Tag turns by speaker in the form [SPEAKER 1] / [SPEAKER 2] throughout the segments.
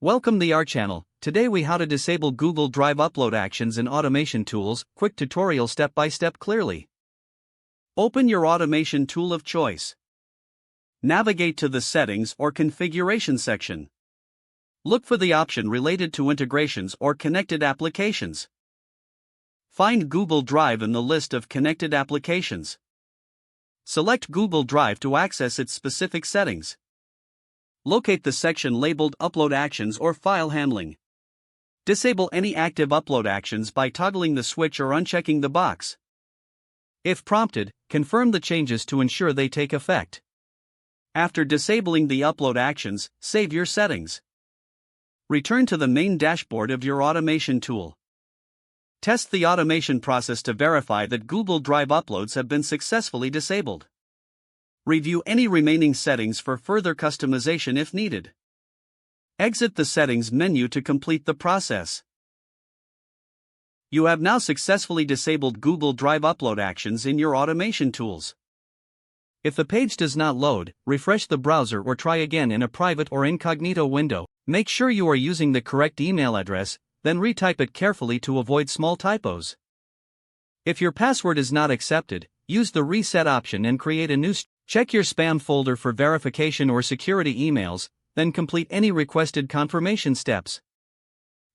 [SPEAKER 1] Welcome to our channel. Today we how to disable Google Drive upload actions in automation tools. Quick tutorial step by step clearly. Open your automation tool of choice. Navigate to the settings or configuration section. Look for the option related to integrations or connected applications. Find Google Drive in the list of connected applications. Select Google Drive to access its specific settings. Locate the section labeled Upload Actions or File Handling. Disable any active upload actions by toggling the switch or unchecking the box. If prompted, confirm the changes to ensure they take effect. After disabling the upload actions, save your settings. Return to the main dashboard of your automation tool. Test the automation process to verify that Google Drive uploads have been successfully disabled. Review any remaining settings for further customization if needed. Exit the settings menu to complete the process. You have now successfully disabled Google Drive upload actions in your automation tools. If the page does not load, refresh the browser or try again in a private or incognito window. Make sure you are using the correct email address, then retype it carefully to avoid small typos. If your password is not accepted, use the reset option and create a new. Check your spam folder for verification or security emails, then complete any requested confirmation steps.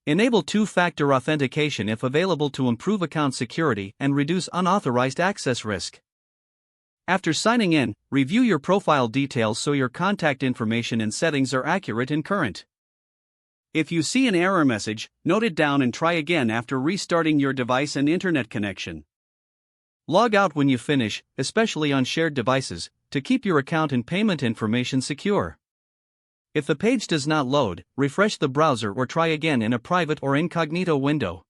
[SPEAKER 1] Enable two-factor authentication if available to improve account security and reduce unauthorized access risk. After signing in, review your profile details so your contact information and settings are accurate and current. If you see an error message, note it down and try again after restarting your device and internet connection. Log out when you finish, especially on shared devices, to keep your account and payment information secure. If the page does not load, refresh the browser or try again in a private or incognito window.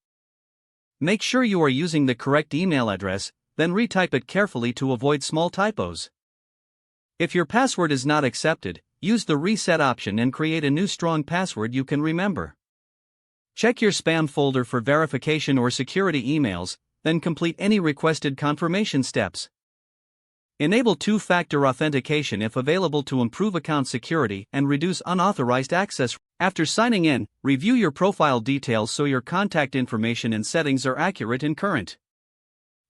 [SPEAKER 1] Make sure you are using the correct email address, then retype it carefully to avoid small typos. If your password is not accepted, use the reset option and create a new strong password you can remember. Check your spam folder for verification or security emails, then complete any requested confirmation steps. Enable two-factor authentication if available to improve account security and reduce unauthorized access. After signing in, review your profile details so your contact information and settings are accurate and current.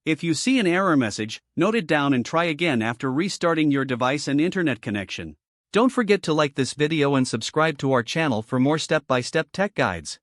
[SPEAKER 1] If you see an error message, note it down and try again after restarting your device and internet connection. Don't forget to like this video and subscribe to our channel for more step-by-step tech guides.